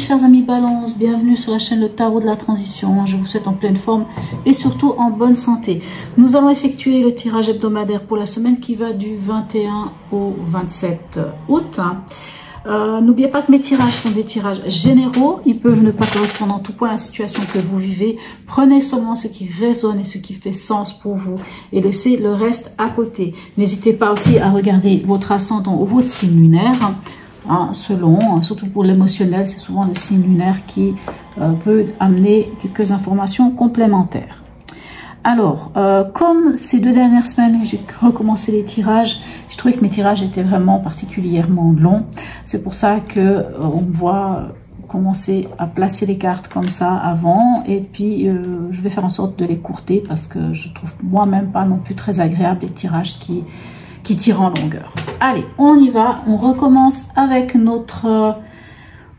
chers amis Balance, bienvenue sur la chaîne Le Tarot de la Transition. Je vous souhaite en pleine forme et surtout en bonne santé. Nous allons effectuer le tirage hebdomadaire pour la semaine qui va du 21 au 27 août. N'oubliez pas que mes tirages sont des tirages généraux. Ils peuvent ne pas correspondre en tout point à la situation que vous vivez. Prenez seulement ce qui résonne et ce qui fait sens pour vous et laissez le reste à côté. N'hésitez pas aussi à regarder votre ascendant ou votre signe lunaire. Selon, surtout pour l'émotionnel, c'est souvent le signe lunaire qui peut amener quelques informations complémentaires. Alors, comme ces 2 dernières semaines, j'ai recommencé les tirages, je trouvais que mes tirages étaient vraiment particulièrement longs. C'est pour ça que on me voit commencer à placer les cartes comme ça avant, et puis je vais faire en sorte de les courter parce que je trouve moi-même pas non plus très agréable les tirages qui tire en longueur. Allez, on y va. On recommence avec notre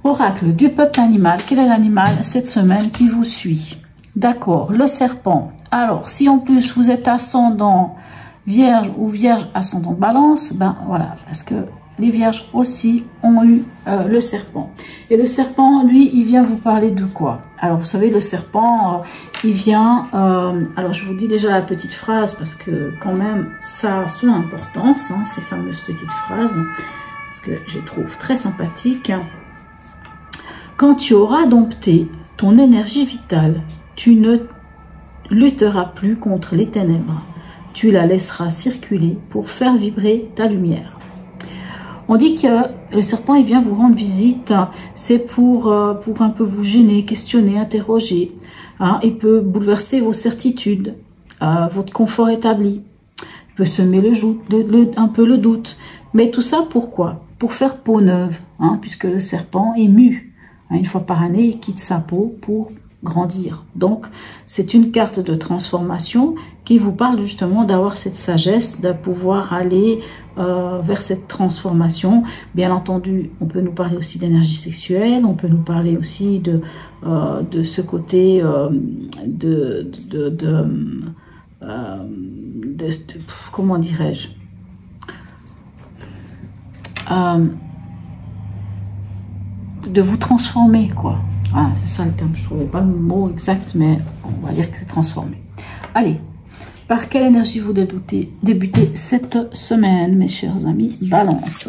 oracle du peuple animal. Quel est l'animal cette semaine qui vous suit? D'accord, le serpent. Alors, si en plus vous êtes ascendant vierge ou vierge ascendant balance, ben voilà, parce que les vierges aussi ont eu le serpent. Et le serpent, lui, il vient vous parler de quoi? Alors, vous savez, le serpent, il vient... alors, je vous dis déjà la petite phrase, parce que quand même, ça a son importance, hein, ces fameuses petites phrases, parce que je les trouve très sympathiques. Quand tu auras dompté ton énergie vitale, tu ne lutteras plus contre les ténèbres. Tu la laisseras circuler pour faire vibrer ta lumière. On dit que le serpent, il vient vous rendre visite, c'est pour un peu vous gêner, questionner, interroger. Hein. Il peut bouleverser vos certitudes, votre confort établi. Il peut semer un peu le doute. Mais tout ça, pourquoi? Pour faire peau neuve, hein, puisque le serpent est mu. Hein, une fois par année, il quitte sa peau pour grandir. Donc, c'est une carte de transformation qui vous parle justement d'avoir cette sagesse, de pouvoir aller vers cette transformation. Bien entendu, on peut nous parler aussi d'énergie sexuelle, on peut nous parler aussi de ce côté comment dirais-je, de vous transformer, quoi. Ah, c'est ça le terme, je ne trouvais pas le mot exact, mais on va dire que c'est transformé. Allez, par quelle énergie vous débutez cette semaine, mes chers amis Balance?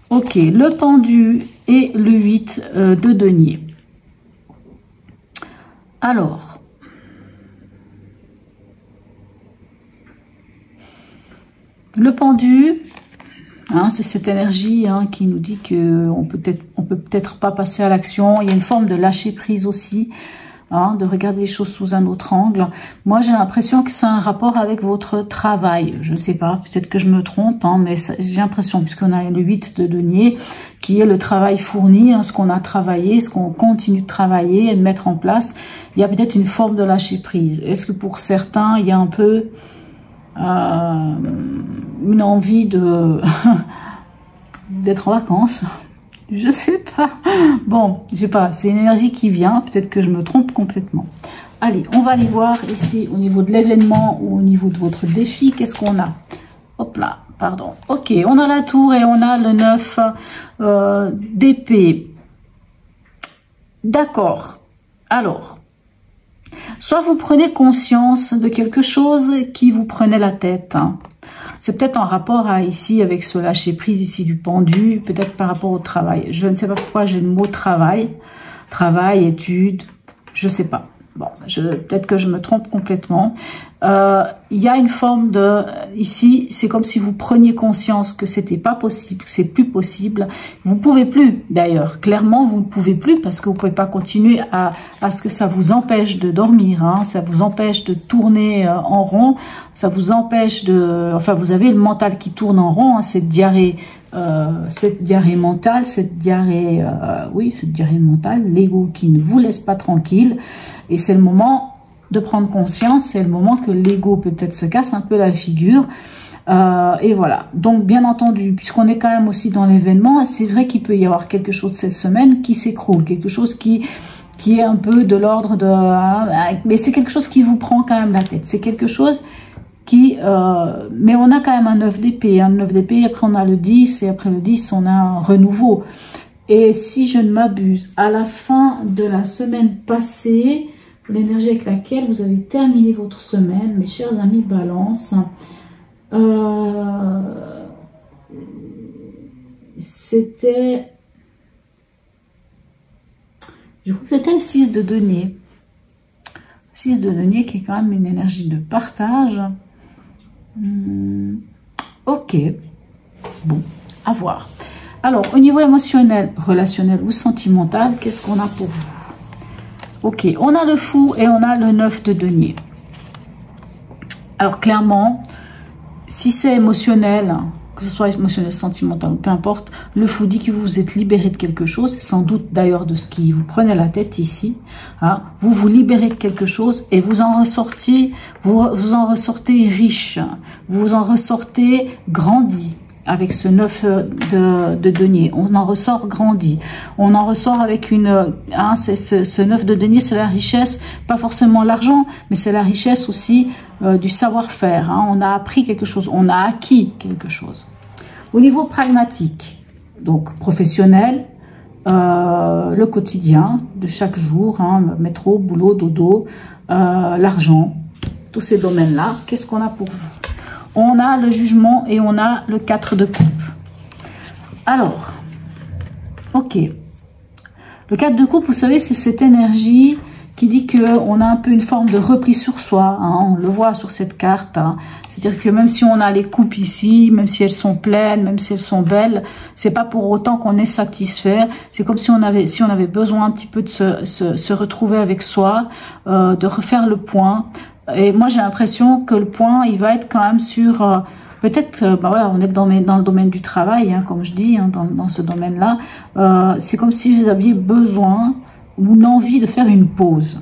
Ok, le pendu et le 8 de denier. Alors, le pendu... Hein, c'est cette énergie qui nous dit qu'on peut peut-être pas passer à l'action. Il y a une forme de lâcher prise aussi, de regarder les choses sous un autre angle. Moi, j'ai l'impression que c'est un rapport avec votre travail. Je ne sais pas, peut-être que je me trompe, mais j'ai l'impression, puisqu'on a le 8 de denier, qui est le travail fourni, ce qu'on a travaillé, ce qu'on continue de travailler et de mettre en place. Il y a peut-être une forme de lâcher prise. Est-ce que pour certains, il y a un peu... une envie de d'être en vacances, je sais pas, bon, je sais pas, c'est une énergie qui vient, peut-être que je me trompe complètement. Allez, on va aller voir ici au niveau de l'événement ou au niveau de votre défi, qu'est-ce qu'on a? Hop là, pardon, ok, on a la tour et on a le 9 d'épée. D'accord, alors soit vous prenez conscience de quelque chose qui vous prenait la tête. C'est peut-être en rapport ici avec ce lâcher prise ici du pendu, peut-être par rapport au travail. Je ne sais pas pourquoi j'ai le mot travail, études, je sais pas. Bon, peut-être que je me trompe complètement. Il y a une forme de... Ici, c'est comme si vous preniez conscience que c'était pas possible, que c'est plus possible. Vous pouvez plus, d'ailleurs. Clairement, vous ne pouvez plus parce que vous pouvez pas continuer à ce que ça vous empêche de dormir. Ça vous empêche de tourner en rond. Ça vous empêche de... Enfin, vous avez le mental qui tourne en rond, cette diarrhée mentale, cette diarrhée mentale, l'ego qui ne vous laisse pas tranquille. Et c'est le moment de prendre conscience, c'est le moment que l'ego peut-être se casse un peu la figure. Et voilà. Donc, bien entendu, puisqu'on est quand même aussi dans l'événement, c'est vrai qu'il peut y avoir quelque chose cette semaine qui s'écroule, quelque chose qui est un peu de l'ordre de... mais c'est quelque chose qui vous prend quand même la tête. C'est quelque chose qui... mais on a quand même un 9 d'épée. Un 9 d'épée, après on a le 10, et après le 10, on a un renouveau. Et si je ne m'abuse, à la fin de la semaine passée, l'énergie avec laquelle vous avez terminé votre semaine, mes chers amis Balance, c'était, je crois que c'était le 6 de denier. 6 de denier qui est quand même une énergie de partage. Ok, bon, à voir. Alors, au niveau émotionnel, relationnel ou sentimental, qu'est-ce qu'on a pour vous? Ok, on a le fou et on a le 9 de denier. Alors, clairement, si c'est émotionnel, que ce soit émotionnel, sentimental ou peu importe, le fou dit que vous vous êtes libéré de quelque chose, sans doute d'ailleurs de ce qui vous prenait la tête ici. Hein, vous vous libérez de quelque chose et vous en ressortez riche, vous en ressortez grandi. Avec ce 9 de denier, on en ressort grandi, on en ressort avec une, hein, ce 9 de denier, c'est la richesse, pas forcément l'argent, mais c'est la richesse aussi du savoir-faire, hein. On a appris quelque chose, on a acquis quelque chose. Au niveau pragmatique, donc professionnel, le quotidien de chaque jour, hein, métro, boulot, dodo, l'argent, tous ces domaines-là, qu'est-ce qu'on a pour vous? On a le jugement et on a le 4 de coupe. Alors, ok. Le 4 de coupe, vous savez, c'est cette énergie qui dit qu'on a un peu une forme de repli sur soi. Hein, on le voit sur cette carte. Hein. C'est-à-dire que même si on a les coupes ici, même si elles sont pleines, même si elles sont belles, c'est pas pour autant qu'on est satisfait. C'est comme si on avait besoin un petit peu de se retrouver avec soi, de refaire le point. Et moi, j'ai l'impression que le point, il va être quand même sur... peut-être, ben voilà, on est dans le domaine du travail, hein, comme je dis, hein, dans ce domaine-là. C'est comme si vous aviez besoin ou l'envie de faire une pause.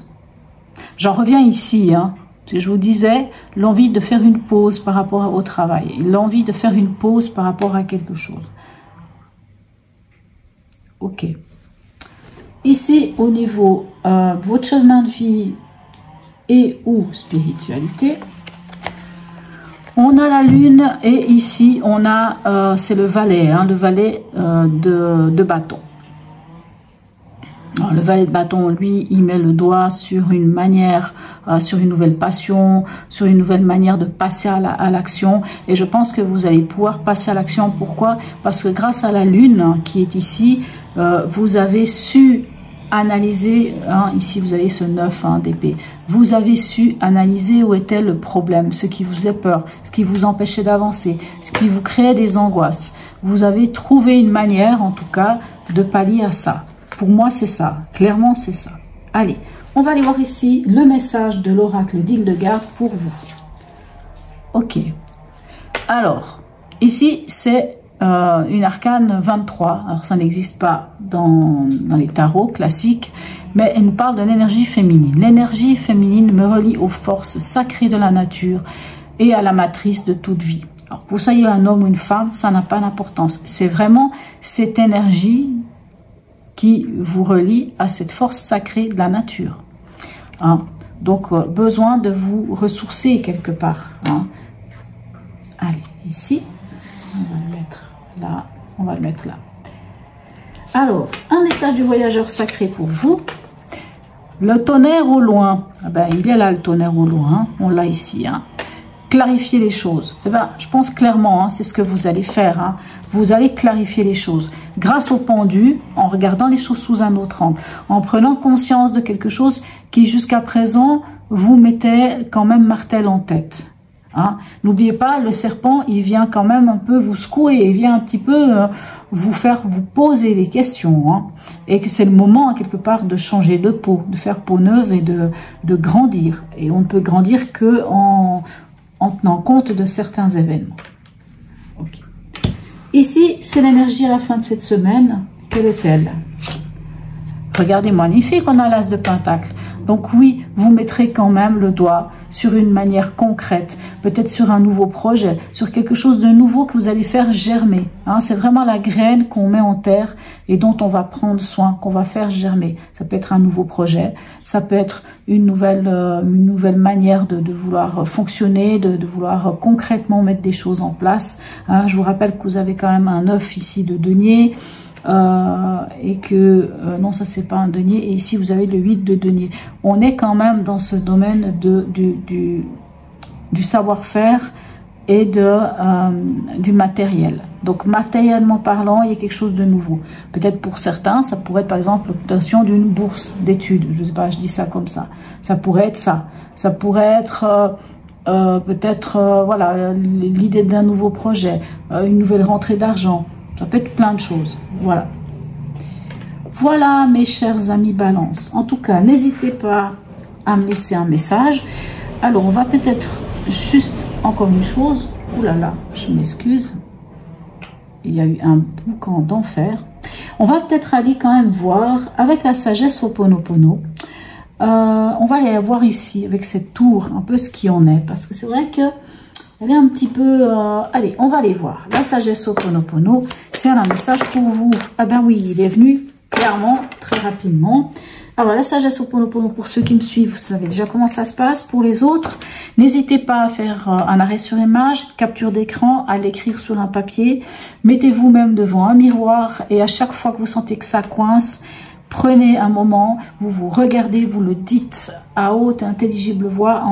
J'en reviens ici, hein. Je vous disais, l'envie de faire une pause par rapport au travail. L'envie de faire une pause par rapport à quelque chose. Ok. Ici, au niveau de votre chemin de vie... et ou spiritualité, on a la lune et ici on a c'est le valet, hein, le valet de bâton. Alors, le valet de bâton, lui, il met le doigt sur une manière, sur une nouvelle passion, sur une nouvelle manière de passer à l'action. Et je pense que vous allez pouvoir passer à l'action. Pourquoi? Parce que grâce à la lune qui est ici, vous avez su analyser, hein, ici vous avez ce 9 hein, d'épée, vous avez su analyser où était le problème, ce qui vous faisait peur, ce qui vous empêchait d'avancer, ce qui vous créait des angoisses. Vous avez trouvé une manière, en tout cas, de pallier à ça. Pour moi, c'est ça. Clairement, c'est ça. Allez, on va aller voir ici le message de l'oracle d'Hildegarde pour vous. Ok. Alors, ici, c'est une arcane 23. Alors, ça n'existe pas dans les tarots classiques, mais elle nous parle de l'énergie féminine. L'énergie féminine me relie aux forces sacrées de la nature et à la matrice de toute vie. Alors, que vous soyez un homme ou une femme, ça n'a pas d'importance. C'est vraiment cette énergie qui vous relie à cette force sacrée de la nature. Hein? Donc, besoin de vous ressourcer quelque part. Hein? Allez, ici, on va le mettre là, on va le mettre là. Alors, un message du voyageur sacré pour vous. Le tonnerre au loin. Ah ben, il est là le tonnerre au loin, hein? On l'a ici. Hein? Clarifier les choses. Eh ben, je pense clairement, hein, c'est ce que vous allez faire. Hein. Vous allez clarifier les choses grâce au pendu, en regardant les choses sous un autre angle, en prenant conscience de quelque chose qui jusqu'à présent vous mettait quand même martel en tête. Hein. N'oubliez pas, le serpent, il vient quand même un peu vous secouer, il vient un petit peu vous faire vous poser des questions. Hein. Et que c'est le moment, quelque part, de changer de peau, de faire peau neuve et de grandir. Et on ne peut grandir que en tenant compte de certains événements. Okay. Ici, c'est l'énergie à la fin de cette semaine. Quelle est-elle? Regardez, magnifique, on a l'as de pentacle. Donc oui, vous mettrez quand même le doigt sur une manière concrète, peut-être sur un nouveau projet, sur quelque chose de nouveau que vous allez faire germer. Hein, c'est vraiment la graine qu'on met en terre et dont on va prendre soin, qu'on va faire germer. Ça peut être un nouveau projet, ça peut être une nouvelle manière de vouloir fonctionner, de vouloir concrètement mettre des choses en place. Hein, je vous rappelle que vous avez quand même un 9 ici de denier. et que non, ça c'est pas un denier. Et ici vous avez le 8 de denier. On est quand même dans ce domaine du savoir-faire et du matériel. Donc matériellement parlant, il y a quelque chose de nouveau. Peut-être pour certains, ça pourrait être par exemple l'obtention d'une bourse d'études. Je sais pas, je dis ça comme ça. Ça pourrait être ça. Ça pourrait être peut-être voilà, l'idée d'un nouveau projet, une nouvelle rentrée d'argent. Ça peut être plein de choses. Voilà. Voilà mes chers amis Balance. En tout cas, n'hésitez pas à me laisser un message. Alors, on va peut-être juste encore une chose. Ouh là là, je m'excuse. Il y a eu un boucan d'enfer. On va peut-être aller quand même voir avec la sagesse Ho'oponopono. On va aller voir ici avec cette tour un peu ce qui en est. Parce que c'est vrai que elle est un petit peu... allez, on va aller voir. La sagesse Ho'oponopono, c'est un message pour vous. Ah ben oui, il est venu clairement, très rapidement. Alors, la sagesse Ho'oponopono, pour ceux qui me suivent, vous savez déjà comment ça se passe. Pour les autres, n'hésitez pas à faire un arrêt sur image, capture d'écran, à l'écrire sur un papier. Mettez-vous même devant un miroir et à chaque fois que vous sentez que ça coince, prenez un moment, vous vous regardez, vous le dites à haute et intelligible voix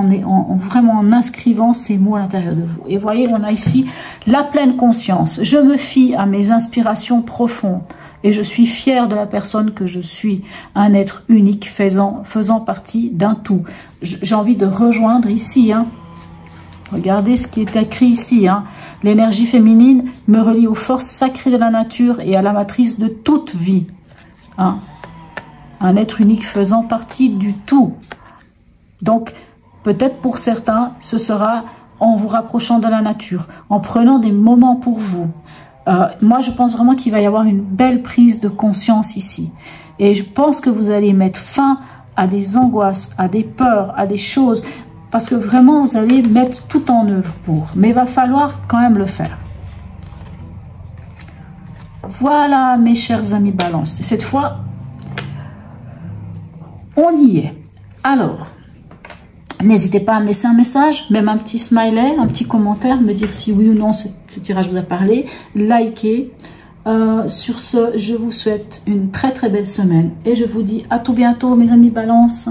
vraiment en inscrivant ces mots à l'intérieur de vous. Et voyez, on a ici la pleine conscience. Je me fie à mes inspirations profondes. Et je suis fière de la personne que je suis, un être unique faisant partie d'un tout. J'ai envie de rejoindre ici, hein. Regardez ce qui est écrit ici, hein. L'énergie féminine me relie aux forces sacrées de la nature et à la matrice de toute vie. Hein. Un être unique faisant partie du tout. Donc, peut-être pour certains, ce sera en vous rapprochant de la nature, en prenant des moments pour vous. Moi, je pense vraiment qu'il va y avoir une belle prise de conscience ici. Et je pense que vous allez mettre fin à des angoisses, à des peurs, à des choses. Parce que vraiment, vous allez mettre tout en œuvre pour. Mais il va falloir quand même le faire. Voilà, mes chers amis Balance. Et cette fois, on y est. Alors... n'hésitez pas à me laisser un message, même un petit smiley, un petit commentaire, me dire si oui ou non ce tirage vous a parlé. Likez. Sur ce, je vous souhaite une très très belle semaine et je vous dis à tout bientôt mes amis Balance.